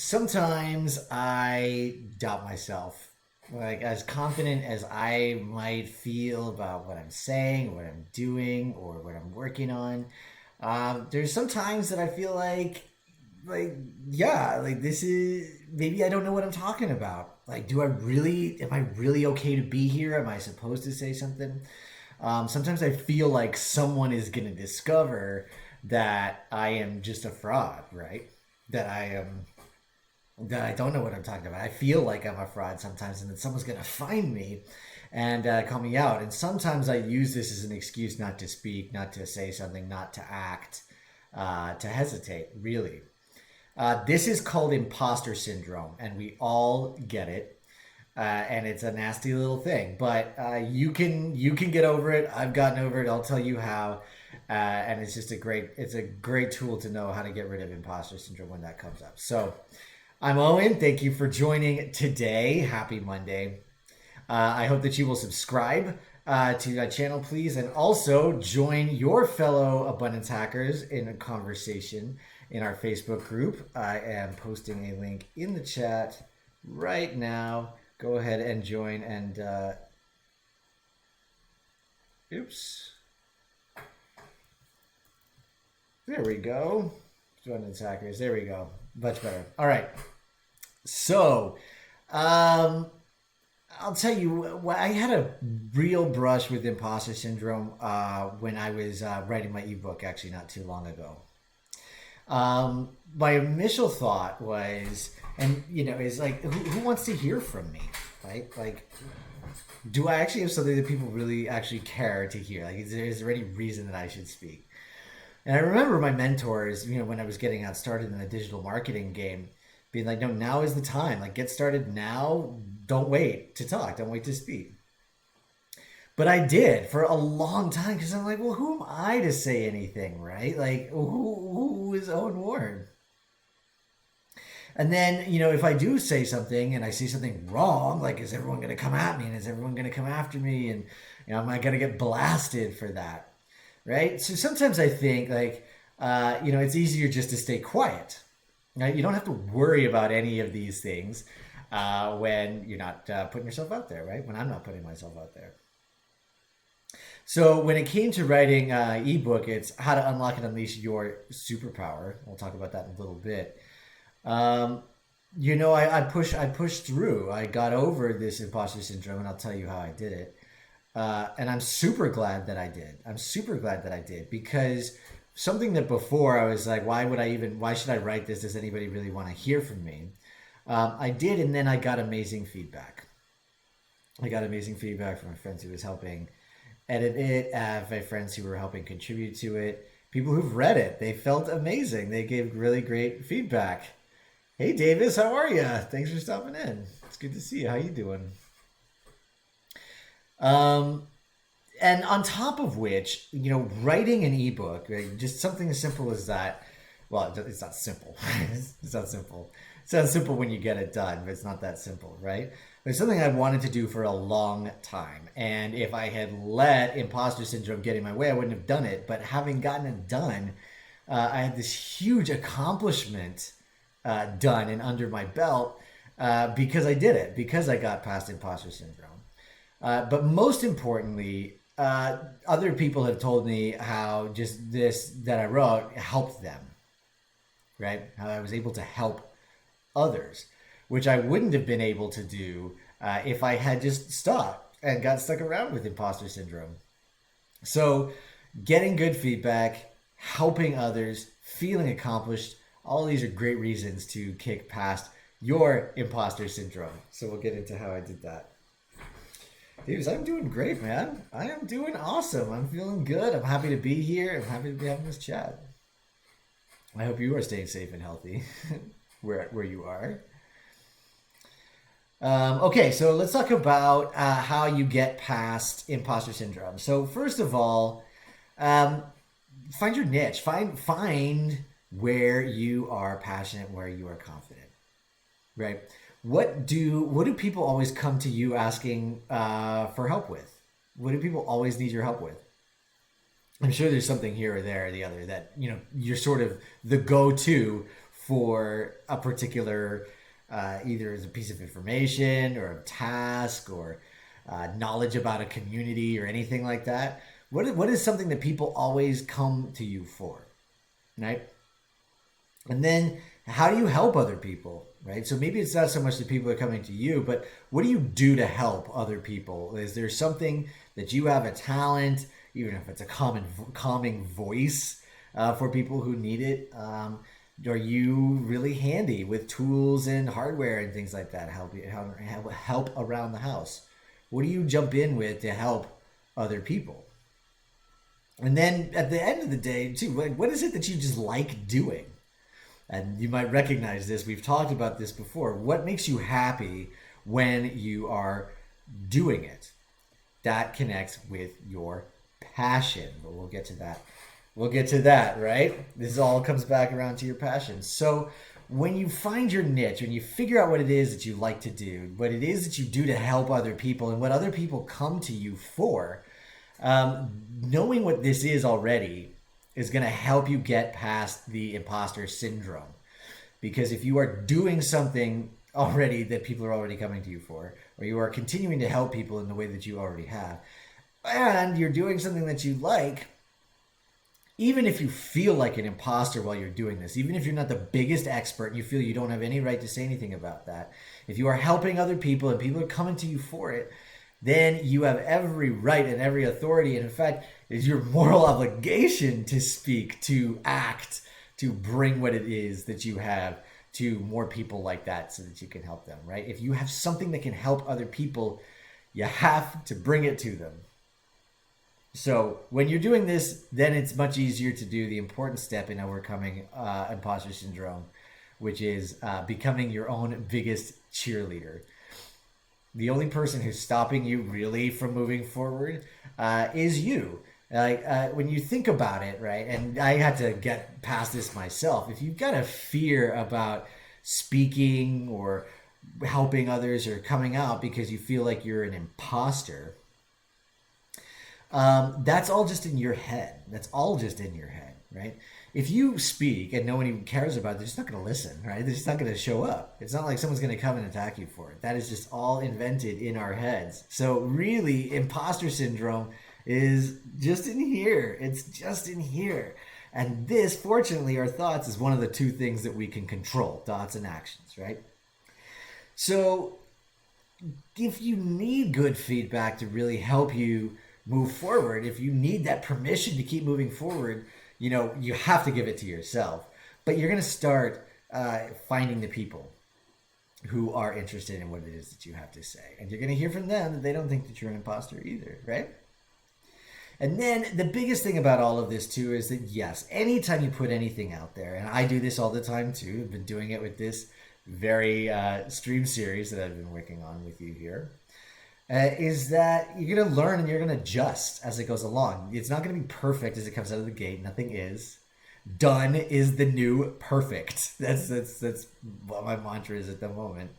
Sometimes I doubt myself. Like, as confident as I might feel about what I'm saying, what I'm doing, or what I'm working on, there's some times that I feel like, yeah, like this is maybe I don't know what I'm talking about. Like, am I really okay to be here? Am I supposed to say something? Sometimes I feel like someone is going to discover that I am just a fraud, right? That I don't know what I'm talking about. I feel like I'm a fraud sometimes, and that someone's going to find me and call me out. And sometimes I use this as an excuse not to speak, not to say something, not to act, to hesitate, really. This is called imposter syndrome, and we all get it. And it's a nasty little thing, but you can get over it. I've gotten over it. I'll tell you how. And it's a great tool to know how to get rid of imposter syndrome when that comes up. So I'm Owen. Thank you for joining today. Happy Monday. I hope that you will subscribe to my channel, please, and also join your fellow abundance hackers in a conversation in our Facebook group. I am posting a link in the chat right now. Go ahead and join and oops. There we go. Abundance hackers. There we go. Much better. All right. So, I'll tell you, I had a real brush with imposter syndrome when I was writing my ebook, actually, not too long ago. My initial thought was, and is like, who wants to hear from me, right? Like, do I actually have something that people really actually care to hear? Like, is there any reason that I should speak? And I remember my mentors, when I was getting out started in the digital marketing game, being like, no, now is the time. Like, get started now. Don't wait to talk. Don't wait to speak. But I did for a long time because I'm like, well, who am I to say anything, right? Like, who is Owen Ward? And then, if I do say something and I say something wrong, like, is everyone going to come at me? And is everyone going to come after me? And, am I going to get blasted for that? Right? So sometimes I think, like, it's easier just to stay quiet. Right? You don't have to worry about any of these things when you're not putting yourself out there, right? When I'm not putting myself out there. So when it came to writing ebook, it's how to unlock and unleash your superpower. We'll talk about that in a little bit. I pushed through. I got over this imposter syndrome, and I'll tell you how I did it. And I'm super glad that I did. I'm super glad that I did because something that before I was like, why should I write this? Does anybody really want to hear from me? I did, and then I got amazing feedback. I got amazing feedback from my friends who was helping edit it, my friends who were helping contribute to it, people who've read it. They felt amazing. They gave really great feedback. Hey, Davis, how are you? Thanks for stopping in. It's good to see you. How you doing? And on top of which, writing an ebook, right, just something as simple as that. Well, it's not simple. It's not simple. It sounds simple when you get it done, but it's not that simple, right? It's something I wanted to do for a long time. And if I had let imposter syndrome get in my way, I wouldn't have done it. But having gotten it done, I had this huge accomplishment done and under my belt because I did it, because I got past imposter syndrome. But most importantly, other people have told me how just this that I wrote helped them, right? How I was able to help others, which I wouldn't have been able to do if I had just stopped and got stuck around with imposter syndrome. So getting good feedback, helping others, feeling accomplished, all these are great reasons to kick past your imposter syndrome. So we'll get into how I did that. Davis, I'm doing great, man. I am doing awesome. I'm feeling good. I'm happy to be here. I'm happy to be having this chat. I hope you are staying safe and healthy where you are. Okay, so let's talk about how you get past imposter syndrome. So first of all, find your niche. Find where you are passionate, where you are confident, right? What do people always come to you asking for help with? What do people always need your help with? I'm sure there's something here or there or the other that you're sort of the go-to for a particular, either as a piece of information or a task or knowledge about a community or anything like that? What is something that people always come to you for, right? And then how do you help other people, right? So maybe it's not so much that people are coming to you, but what do you do to help other people? Is there something that you have a talent, even if it's a calming voice for people who need it? Are you really handy with tools and hardware and things like that? Help around the house. What do you jump in with to help other people? And then at the end of the day, too, like, what is it that you just like doing? And you might recognize this. We've talked about this before. What makes you happy when you are doing it? That connects with your passion. But we'll get to that. We'll get to that, right? This all comes back around to your passion. So when you find your niche, when you figure out what it is that you like to do, what it is that you do to help other people, and what other people come to you for, knowing what this is already is going to help you get past the imposter syndrome. Because if you are doing something already that people are already coming to you for, or you are continuing to help people in the way that you already have, and you're doing something that you like, even if you feel like an imposter while you're doing this, even if you're not the biggest expert and you feel you don't have any right to say anything about that, if you are helping other people and people are coming to you for it, then you have every right and every authority. And in fact, it's your moral obligation to speak, to act, to bring what it is that you have to more people like that so that you can help them, right? If you have something that can help other people, you have to bring it to them. So when you're doing this, then it's much easier to do the important step in overcoming imposter syndrome, which is becoming your own biggest cheerleader. The only person who's stopping you really from moving forward is you. When you think about it, right? And I had to get past this myself. If you've got a fear about speaking or helping others or coming out because you feel like you're an imposter, that's all just in your head. That's all just in your head, right? If you speak and no one even cares about it, they're just not going to listen, right? They're just not going to show up. It's not like someone's going to come and attack you for it. That is just all invented in our heads. So really, imposter syndrome is just in here. It's just in here. And this, fortunately, our thoughts is one of the two things that we can control, thoughts and actions, right? So if you need good feedback to really help you move forward, if you need that permission to keep moving forward, you have to give it to yourself. But you're going to start finding the people who are interested in what it is that you have to say. And you're going to hear from them that they don't think that you're an imposter either, right? And then the biggest thing about all of this too is that, yes, anytime you put anything out there, and I do this all the time too, I've been doing it with this very stream series that I've been working on with you here, is that you're going to learn and you're going to adjust as it goes along. It's not going to be perfect as it comes out of the gate. Nothing is. Done is the new perfect. That's what my mantra is at the moment.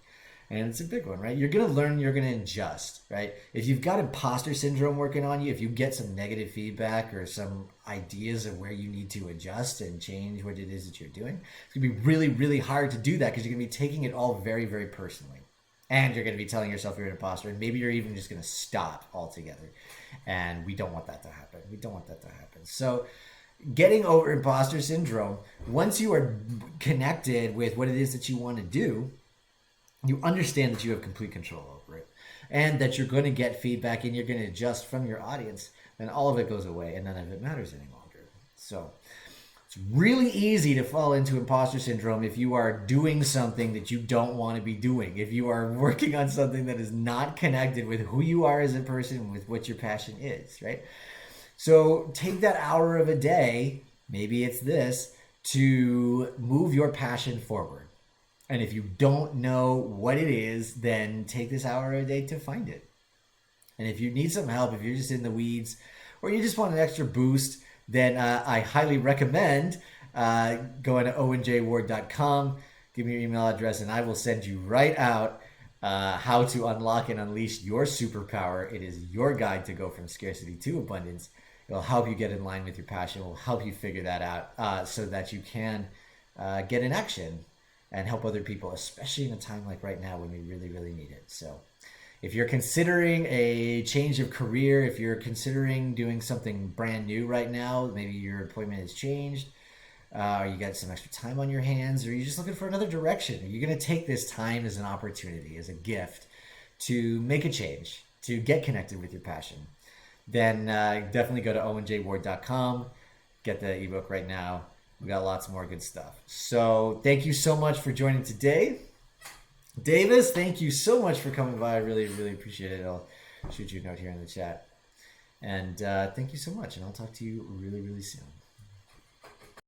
And it's a big one, right? You're going to learn, you're going to adjust, right? If you've got imposter syndrome working on you, if you get some negative feedback or some ideas of where you need to adjust and change what it is that you're doing, it's going to be really, really hard to do that because you're going to be taking it all very, very personally. And you're going to be telling yourself you're an imposter, and maybe you're even just going to stop altogether. And we don't want that to happen. We don't want that to happen. So getting over imposter syndrome, once you are connected with what it is that you want to do, you understand that you have complete control over it and that you're going to get feedback and you're going to adjust from your audience, then all of it goes away and none of it matters any longer. So it's really easy to fall into imposter syndrome if you are doing something that you don't want to be doing, if you are working on something that is not connected with who you are as a person, with what your passion is, right? So take that hour of a day, maybe it's this, to move your passion forward. And if you don't know what it is, then take this hour a day to find it. And if you need some help, if you're just in the weeds or you just want an extra boost, then I highly recommend going to owenjward.com, give me your email address, and I will send you right out how to unlock and unleash your superpower. It is your guide to go from scarcity to abundance. It will help you get in line with your passion. It will help you figure that out so that you can get in action and help other people, especially in a time like right now when we really, really need it. So if you're considering a change of career, if you're considering doing something brand new right now, maybe your employment has changed, or you got some extra time on your hands, or you're just looking for another direction, you're going to take this time as an opportunity, as a gift to make a change, to get connected with your passion, then definitely go to owenjward.com, get the ebook right now. We got lots more good stuff. So thank you so much for joining today. Davis, thank you so much for coming by. I really, really appreciate it. I'll shoot you a note here in the chat. And thank you so much. And I'll talk to you really, really soon.